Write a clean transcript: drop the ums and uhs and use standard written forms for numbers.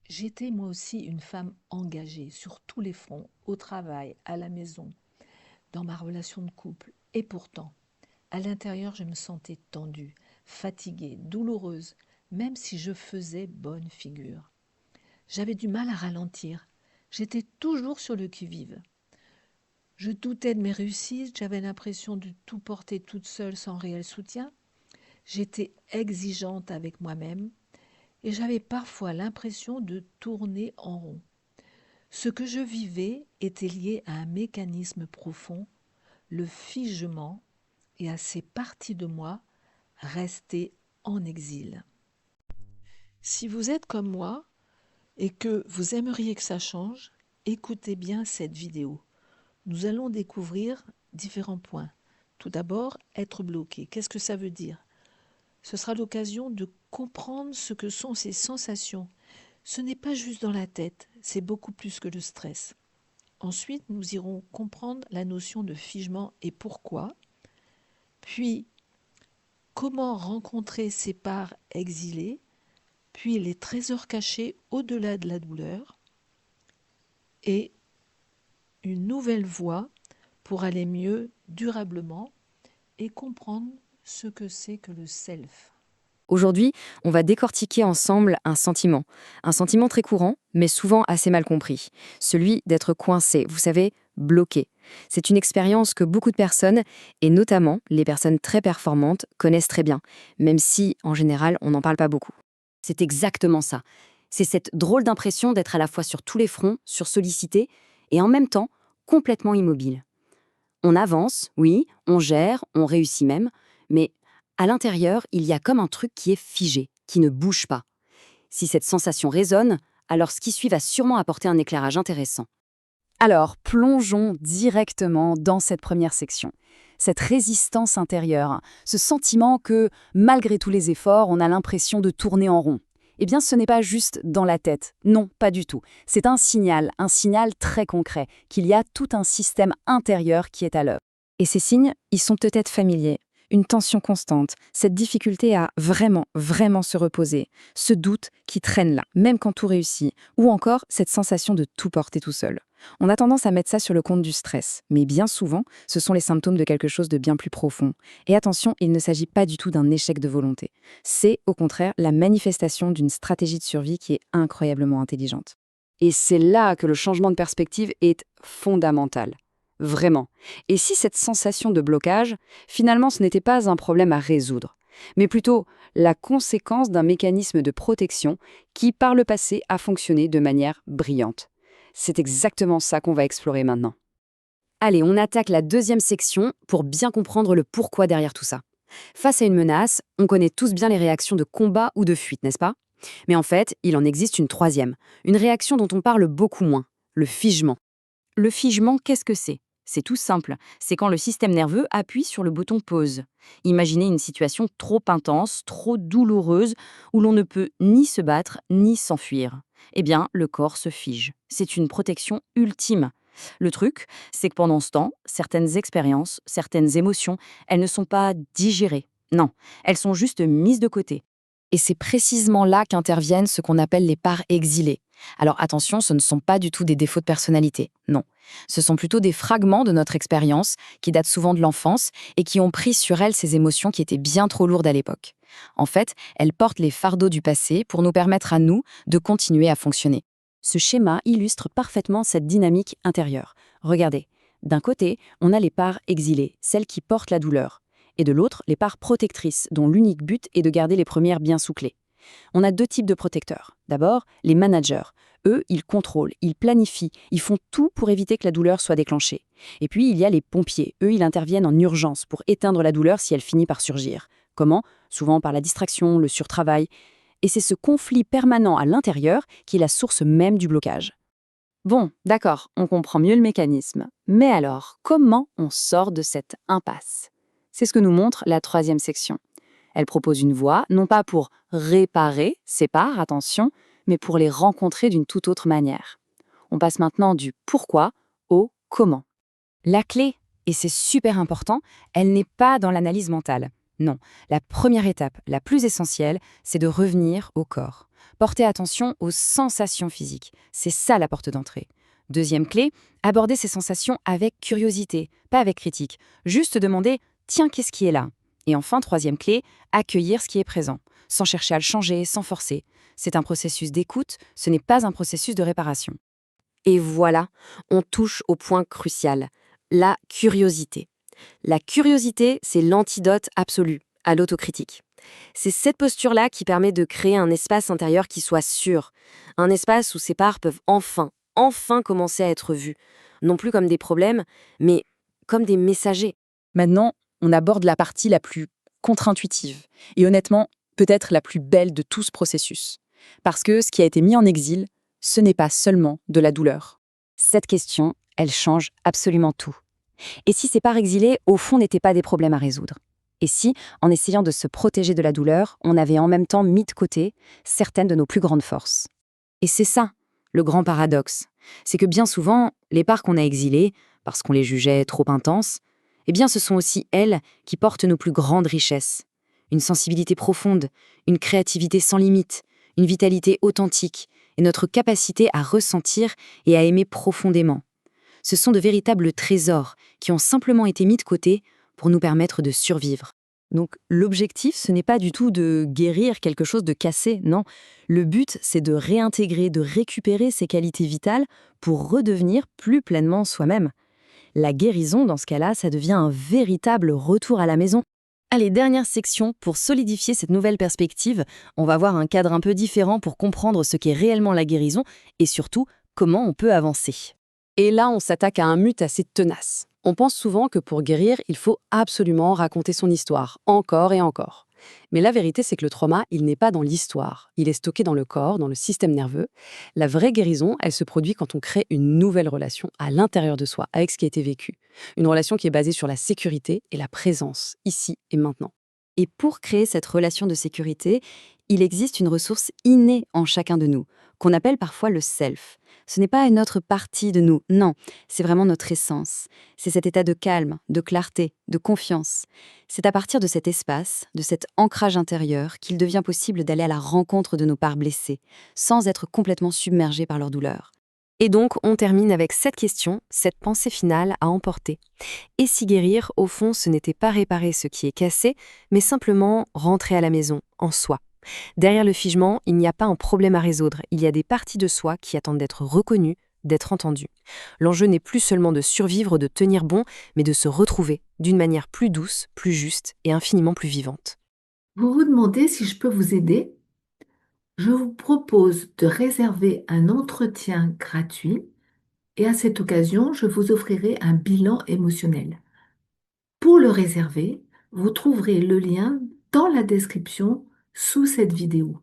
J'étais moi aussi une femme engagée sur tous les fronts, au travail, à la maison, dans ma relation de couple. Et pourtant, à l'intérieur, je me sentais tendue, fatiguée, douloureuse, même si je faisais bonne figure. J'avais du mal à ralentir. J'étais toujours sur le qui-vive. Je doutais de mes réussites, j'avais l'impression de tout porter toute seule sans réel soutien. J'étais exigeante avec moi-même et j'avais parfois l'impression de tourner en rond. Ce que je vivais était lié à un mécanisme profond, le figement, et à ces parties de moi restées en exil. Si vous êtes comme moi et que vous aimeriez que ça change, écoutez bien cette vidéo. Nous allons découvrir différents points. Tout d'abord, être bloqué. Qu'est-ce que ça veut dire? Ce sera l'occasion de comprendre ce que sont ces sensations. Ce n'est pas juste dans la tête, c'est beaucoup plus que le stress. Ensuite, nous irons comprendre la notion de figement et pourquoi. Puis, comment rencontrer ces parts exilées. Puis, les trésors cachés au-delà de la douleur. Et une nouvelle voie pour aller mieux durablement et comprendre ce que c'est que le self. Aujourd'hui, on va décortiquer ensemble un sentiment très courant, mais souvent assez mal compris, celui d'être coincé, vous savez, bloqué. C'est une expérience que beaucoup de personnes, et notamment les personnes très performantes, connaissent très bien, même si, en général, on n'en parle pas beaucoup. C'est exactement ça. C'est cette drôle d'impression d'être à la fois sur tous les fronts, sursollicité, et en même temps complètement immobile. On avance, oui, on gère, on réussit même, mais à l'intérieur, il y a comme un truc qui est figé, qui ne bouge pas. Si cette sensation résonne, alors ce qui suit va sûrement apporter un éclairage intéressant. Alors, plongeons directement dans cette première section. Cette résistance intérieure, ce sentiment que, malgré tous les efforts, on a l'impression de tourner en rond. Eh bien, ce n'est pas juste dans la tête. Non, pas du tout. C'est un signal très concret, qu'il y a tout un système intérieur qui est à l'œuvre. Et ces signes, ils sont peut-être familiers. Une tension constante, cette difficulté à vraiment se reposer, ce doute qui traîne là, même quand tout réussit, ou encore cette sensation de tout porter tout seul. On a tendance à mettre ça sur le compte du stress, mais bien souvent, ce sont les symptômes de quelque chose de bien plus profond. Et attention, il ne s'agit pas du tout d'un échec de volonté. C'est, au contraire, la manifestation d'une stratégie de survie qui est incroyablement intelligente. Et c'est là que le changement de perspective est fondamental. Vraiment. Et si cette sensation de blocage, finalement, ce n'était pas un problème à résoudre, mais plutôt la conséquence d'un mécanisme de protection qui, par le passé, a fonctionné de manière brillante. C'est exactement ça qu'on va explorer maintenant. Allez, on attaque la deuxième section pour bien comprendre le pourquoi derrière tout ça. Face à une menace, on connaît tous bien les réactions de combat ou de fuite, n'est-ce pas? Mais en fait, il en existe une troisième, une réaction dont on parle beaucoup moins, le figement. Le figement, qu'est-ce que c'est? C'est tout simple, c'est quand le système nerveux appuie sur le bouton pause. Imaginez une situation trop intense, trop douloureuse, où l'on ne peut ni se battre, ni s'enfuir. Eh bien, le corps se fige. C'est une protection ultime. Le truc, c'est que pendant ce temps, certaines expériences, certaines émotions, elles ne sont pas digérées. Non, elles sont juste mises de côté. Et c'est précisément là qu'interviennent ce qu'on appelle les parts exilées. Alors attention, ce ne sont pas du tout des défauts de personnalité, non. Ce sont plutôt des fragments de notre expérience qui datent souvent de l'enfance et qui ont pris sur elles ces émotions qui étaient bien trop lourdes à l'époque. En fait, elles portent les fardeaux du passé pour nous permettre à nous de continuer à fonctionner. Ce schéma illustre parfaitement cette dynamique intérieure. Regardez, d'un côté, on a les parts exilées, celles qui portent la douleur, et de l'autre, les parts protectrices, dont l'unique but est de garder les premières bien sous clé. On a deux types de protecteurs. D'abord, les managers. Eux, ils contrôlent, ils planifient, ils font tout pour éviter que la douleur soit déclenchée. Et puis, il y a les pompiers. Eux, ils interviennent en urgence pour éteindre la douleur si elle finit par surgir. Comment? Souvent par la distraction, le surtravail. Et c'est ce conflit permanent à l'intérieur qui est la source même du blocage. Bon, d'accord, on comprend mieux le mécanisme. Mais alors, comment on sort de cette impasse? C'est ce que nous montre la troisième section. Elle propose une voie, non pas pour réparer ces parts, attention, mais pour les rencontrer d'une toute autre manière. On passe maintenant du pourquoi au comment. La clé, et c'est super important, elle n'est pas dans l'analyse mentale. Non, la première étape, la plus essentielle, c'est de revenir au corps. Portez attention aux sensations physiques. C'est ça la porte d'entrée. Deuxième clé, aborder ces sensations avec curiosité, pas avec critique. Juste demander « tiens, qu'est-ce qui est là ?» Et enfin, troisième clé, accueillir ce qui est présent, sans chercher à le changer, sans forcer. C'est un processus d'écoute, ce n'est pas un processus de réparation. Et voilà, on touche au point crucial, la curiosité. La curiosité, c'est l'antidote absolu à l'autocritique. C'est cette posture-là qui permet de créer un espace intérieur qui soit sûr, un espace où ces parts peuvent enfin commencer à être vues, non plus comme des problèmes, mais comme des messagers. Maintenant, on aborde la partie la plus contre-intuitive et honnêtement, peut-être la plus belle de tout ce processus. Parce que ce qui a été mis en exil, ce n'est pas seulement de la douleur. Cette question, elle change absolument tout. Et si ces parts exilées, au fond, n'étaient pas des problèmes à résoudre? Et si, en essayant de se protéger de la douleur, on avait en même temps mis de côté certaines de nos plus grandes forces? Et c'est ça, le grand paradoxe. C'est que bien souvent, les parts qu'on a exilées, parce qu'on les jugeait trop intenses, eh bien ce sont aussi elles qui portent nos plus grandes richesses. Une sensibilité profonde, une créativité sans limite, une vitalité authentique, et notre capacité à ressentir et à aimer profondément. Ce sont de véritables trésors qui ont simplement été mis de côté pour nous permettre de survivre. Donc l'objectif, ce n'est pas du tout de guérir quelque chose de cassé, non. Le but, c'est de réintégrer, de récupérer ces qualités vitales pour redevenir plus pleinement soi-même. La guérison, dans ce cas-là, ça devient un véritable retour à la maison. Allez, dernière section, pour solidifier cette nouvelle perspective, on va voir un cadre un peu différent pour comprendre ce qu'est réellement la guérison et surtout, comment on peut avancer. Et là, on s'attaque à un mythe assez tenace. On pense souvent que pour guérir, il faut absolument raconter son histoire, encore et encore. Mais la vérité, c'est que le trauma, il n'est pas dans l'histoire. Il est stocké dans le corps, dans le système nerveux. La vraie guérison, elle se produit quand on crée une nouvelle relation à l'intérieur de soi, avec ce qui a été vécu. Une relation qui est basée sur la sécurité et la présence, ici et maintenant. Et pour créer cette relation de sécurité, il existe une ressource innée en chacun de nous, qu'on appelle parfois le self. Ce n'est pas une autre partie de nous, non, c'est vraiment notre essence. C'est cet état de calme, de clarté, de confiance. C'est à partir de cet espace, de cet ancrage intérieur, qu'il devient possible d'aller à la rencontre de nos parts blessées, sans être complètement submergé par leur douleur. Et donc, on termine avec cette question, cette pensée finale à emporter. Et si guérir, au fond, ce n'était pas réparer ce qui est cassé, mais simplement rentrer à la maison, en soi. Derrière le figement, il n'y a pas un problème à résoudre, il y a des parties de soi qui attendent d'être reconnues, d'être entendues. L'enjeu n'est plus seulement de survivre, de tenir bon, mais de se retrouver d'une manière plus douce, plus juste et infiniment plus vivante. Vous vous demandez si je peux vous aider? Je vous propose de réserver un entretien gratuit et à cette occasion, je vous offrirai un bilan émotionnel. Pour le réserver, vous trouverez le lien dans la description sous cette vidéo.